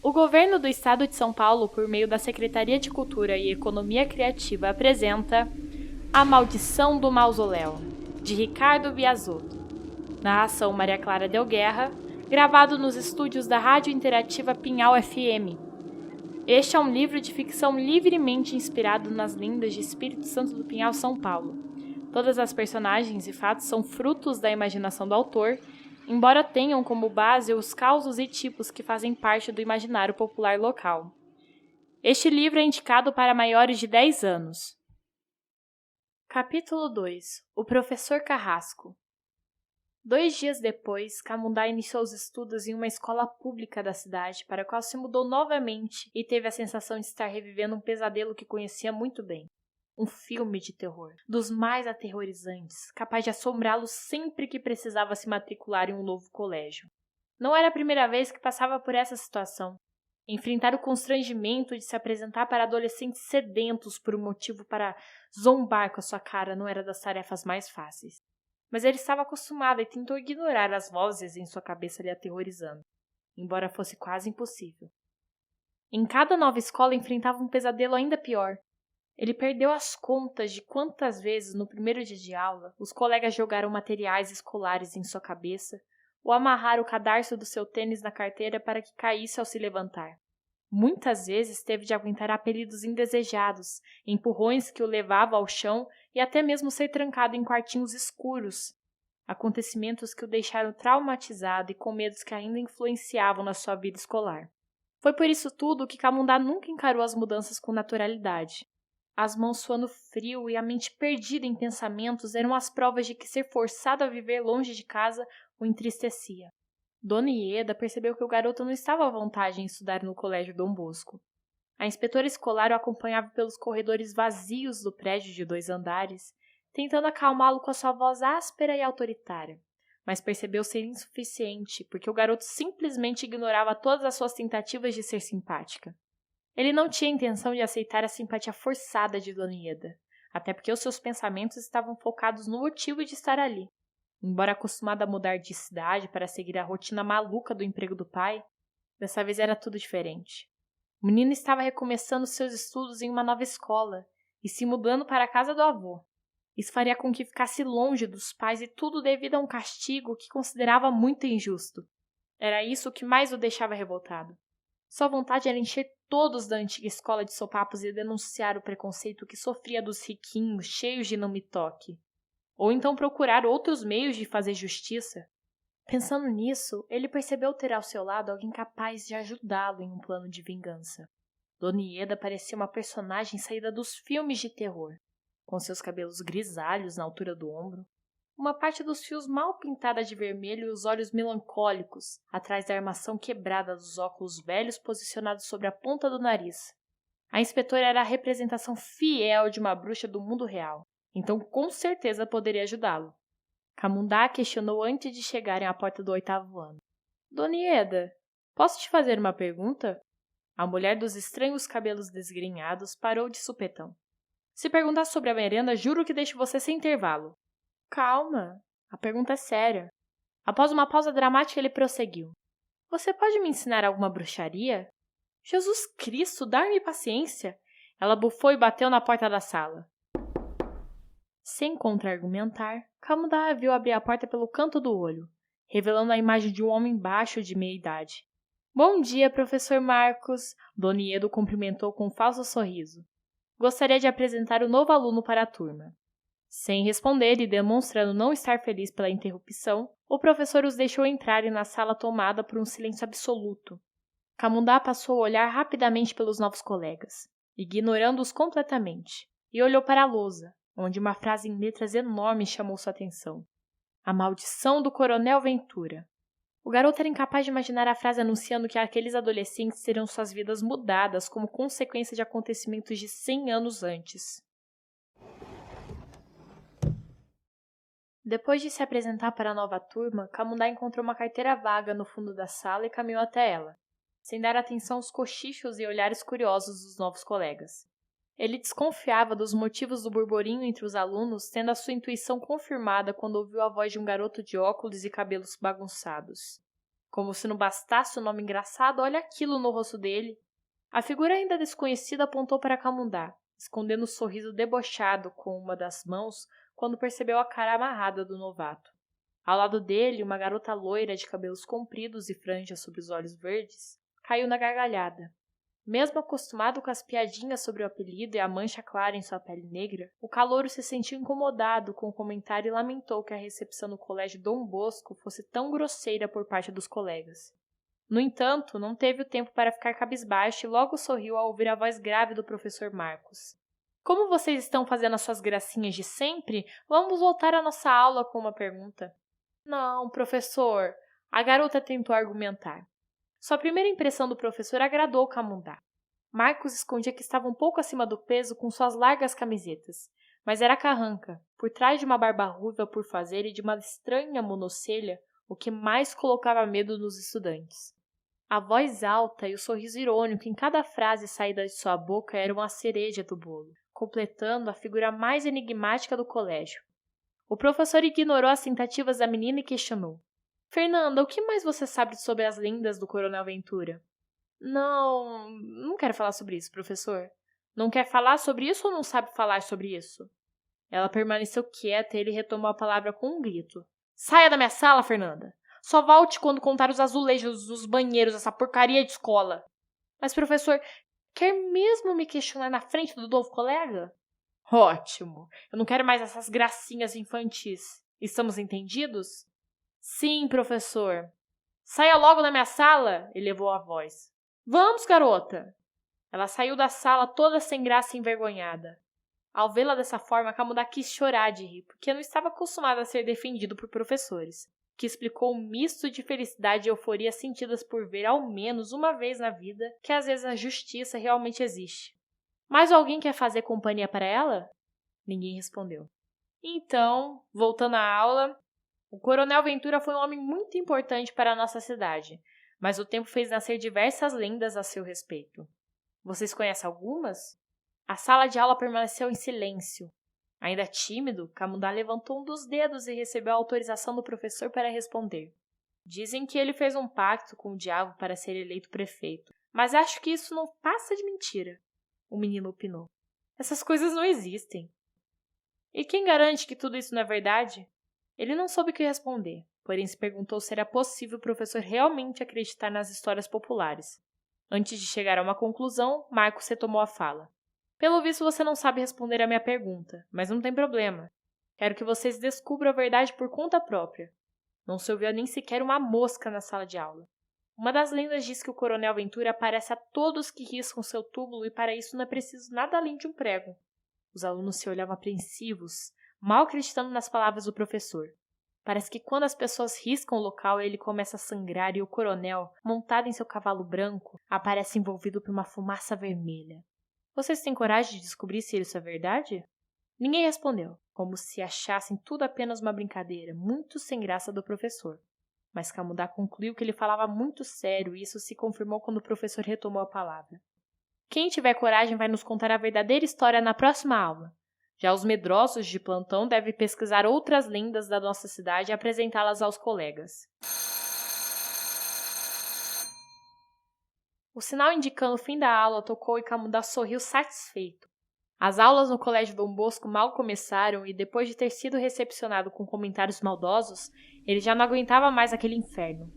O governo do estado de São Paulo, por meio da Secretaria de Cultura e Economia Criativa, apresenta A Maldição do Mausoléu, de Ricardo Biasotto. Narração Maria Clara Del Guerra, gravado nos estúdios da Rádio Interativa Pinhal FM. Este é um livro de ficção livremente inspirado nas lendas de Espírito Santo do Pinhal, São Paulo. Todas as personagens e fatos são frutos da imaginação do autor, embora tenham como base os causos e tipos que fazem parte do imaginário popular local. Este livro é indicado para maiores de 10 anos. Capítulo 2. O Professor Carrasco. 2 dias depois, Camundá iniciou os estudos em uma escola pública da cidade, para a qual se mudou novamente e teve a sensação de estar revivendo um pesadelo que conhecia muito bem. Um filme de terror, dos mais aterrorizantes, capaz de assombrá-lo sempre que precisava se matricular em um novo colégio. Não era a primeira vez que passava por essa situação. Enfrentar o constrangimento de se apresentar para adolescentes sedentos por um motivo para zombar com a sua cara não era das tarefas mais fáceis. Mas ele estava acostumado e tentou ignorar as vozes em sua cabeça lhe aterrorizando, embora fosse quase impossível. Em cada nova escola enfrentava um pesadelo ainda pior. Ele perdeu as contas de quantas vezes, no primeiro dia de aula, os colegas jogaram materiais escolares em sua cabeça ou amarraram o cadarço do seu tênis na carteira para que caísse ao se levantar. Muitas vezes teve de aguentar apelidos indesejados, empurrões que o levavam ao chão e até mesmo ser trancado em quartinhos escuros. Acontecimentos que o deixaram traumatizado e com medos que ainda influenciavam na sua vida escolar. Foi por isso tudo que Camundá nunca encarou as mudanças com naturalidade. As mãos suando frio e a mente perdida em pensamentos eram as provas de que ser forçado a viver longe de casa o entristecia. Dona Ieda percebeu que o garoto não estava à vontade em estudar no colégio Dom Bosco. A inspetora escolar o acompanhava pelos corredores vazios do prédio de 2 andares, tentando acalmá-lo com a sua voz áspera e autoritária, mas percebeu ser insuficiente porque o garoto simplesmente ignorava todas as suas tentativas de ser simpática. Ele não tinha intenção de aceitar a simpatia forçada de Dona Ieda, até porque os seus pensamentos estavam focados no motivo de estar ali. Embora acostumado a mudar de cidade para seguir a rotina maluca do emprego do pai, dessa vez era tudo diferente. O menino estava recomeçando seus estudos em uma nova escola e se mudando para a casa do avô. Isso faria com que ficasse longe dos pais e tudo devido a um castigo que considerava muito injusto. Era isso que mais o deixava revoltado. Sua vontade era encher todos da antiga escola de sopapos e denunciar o preconceito que sofria dos riquinhos cheios de não me toque. Ou então procurar outros meios de fazer justiça. Pensando nisso, ele percebeu ter ao seu lado alguém capaz de ajudá-lo em um plano de vingança. Dona Ieda parecia uma personagem saída dos filmes de terror, com seus cabelos grisalhos na altura do ombro, uma parte dos fios mal pintada de vermelho e os olhos melancólicos, atrás da armação quebrada dos óculos velhos posicionados sobre a ponta do nariz. A inspetora era a representação fiel de uma bruxa do mundo real, então com certeza poderia ajudá-lo. Camundá questionou antes de chegarem à porta do 8º ano. Dona Ieda, posso te fazer uma pergunta? A mulher dos estranhos cabelos desgrenhados parou de supetão. Se perguntar sobre a merenda, juro que deixo você sem intervalo. Calma, a pergunta é séria. Após uma pausa dramática, ele prosseguiu. Você pode me ensinar alguma bruxaria? Jesus Cristo, dar-me paciência! Ela bufou e bateu na porta da sala. Sem contra-argumentar, Camundá viu abrir a porta pelo canto do olho, revelando a imagem de um homem baixo de meia-idade. Bom dia, professor Marcos, Dona Ieda o cumprimentou com um falso sorriso. Gostaria de apresentar o novo aluno para a turma. Sem responder e demonstrando não estar feliz pela interrupção, o professor os deixou entrarem na sala tomada por um silêncio absoluto. Camundá passou a olhar rapidamente pelos novos colegas, ignorando-os completamente, e olhou para a lousa, onde uma frase em letras enormes chamou sua atenção. A maldição do Coronel Ventura. O garoto era incapaz de imaginar a frase anunciando que aqueles adolescentes teriam suas vidas mudadas como consequência de acontecimentos de 100 anos antes. Depois de se apresentar para a nova turma, Camundá encontrou uma carteira vaga no fundo da sala e caminhou até ela, sem dar atenção aos cochichos e olhares curiosos dos novos colegas. Ele desconfiava dos motivos do burburinho entre os alunos, tendo a sua intuição confirmada quando ouviu a voz de um garoto de óculos e cabelos bagunçados. Como se não bastasse o nome engraçado, olha aquilo no rosto dele. A figura ainda desconhecida apontou para Camundá, escondendo um sorriso debochado com uma das mãos quando percebeu a cara amarrada do novato. Ao lado dele, uma garota loira de cabelos compridos e franjas sobre os olhos verdes caiu na gargalhada. Mesmo acostumado com as piadinhas sobre o apelido e a mancha clara em sua pele negra, o calouro se sentiu incomodado com o comentário e lamentou que a recepção no colégio Dom Bosco fosse tão grosseira por parte dos colegas. No entanto, não teve o tempo para ficar cabisbaixo e logo sorriu ao ouvir a voz grave do professor Marcos. Como vocês estão fazendo as suas gracinhas de sempre, vamos voltar à nossa aula com uma pergunta. Não, professor, a garota tentou argumentar. Sua primeira impressão do professor agradou Camundá. Marcos escondia que estava um pouco acima do peso com suas largas camisetas, mas era carranca, por trás de uma barba ruiva por fazer e de uma estranha monocelha, o que mais colocava medo nos estudantes. A voz alta e o sorriso irônico em cada frase saída de sua boca eram a cereja do bolo, completando a figura mais enigmática do colégio. O professor ignorou as tentativas da menina e questionou. Fernanda, o que mais você sabe sobre as lendas do Coronel Ventura? Não quero falar sobre isso, professor. Não quer falar sobre isso ou não sabe falar sobre isso? Ela permaneceu quieta e ele retomou a palavra com um grito. Saia da minha sala, Fernanda! Só volte quando contar os azulejos dos banheiros dessa porcaria de escola. Mas, professor, quer mesmo me questionar na frente do novo colega? Ótimo! Eu não quero mais essas gracinhas infantis. Estamos entendidos? Sim, professor. Saia logo da minha sala, elevou a voz. Vamos, garota! Ela saiu da sala toda sem graça e envergonhada. Ao vê-la dessa forma, Camundá quis chorar de rir, porque não estava acostumado a ser defendido por professores, que explicou um misto de felicidade e euforia sentidas por ver ao menos uma vez na vida que às vezes a justiça realmente existe. Mas alguém quer fazer companhia para ela? Ninguém respondeu. Então, voltando à aula, o Coronel Ventura foi um homem muito importante para a nossa cidade, mas o tempo fez nascer diversas lendas a seu respeito. Vocês conhecem algumas? A sala de aula permaneceu em silêncio. Ainda tímido, Camundá levantou um dos dedos e recebeu a autorização do professor para responder. Dizem que ele fez um pacto com o diabo para ser eleito prefeito, mas acho que isso não passa de mentira. O menino opinou. Essas coisas não existem. E quem garante que tudo isso não é verdade? Ele não soube o que responder, porém se perguntou se era possível o professor realmente acreditar nas histórias populares. Antes de chegar a uma conclusão, Marcos retomou a fala. Pelo visto, você não sabe responder à minha pergunta, mas não tem problema. Quero que vocês descubram a verdade por conta própria. Não se ouviu nem sequer uma mosca na sala de aula. Uma das lendas diz que o Coronel Ventura aparece a todos que riscam seu túmulo e para isso não é preciso nada além de um prego. Os alunos se olhavam apreensivos, mal acreditando nas palavras do professor. Parece que quando as pessoas riscam o local, ele começa a sangrar e o coronel, montado em seu cavalo branco, aparece envolvido por uma fumaça vermelha. Vocês têm coragem de descobrir se isso é verdade? Ninguém respondeu, como se achassem tudo apenas uma brincadeira, muito sem graça do professor. Mas Camundá concluiu que ele falava muito sério e isso se confirmou quando o professor retomou a palavra. Quem tiver coragem vai nos contar a verdadeira história na próxima aula. Já os medrosos de plantão devem pesquisar outras lendas da nossa cidade e apresentá-las aos colegas. O sinal indicando o fim da aula tocou e Camundá sorriu satisfeito. As aulas no colégio Dom Bosco mal começaram e, depois de ter sido recepcionado com comentários maldosos, ele já não aguentava mais aquele inferno.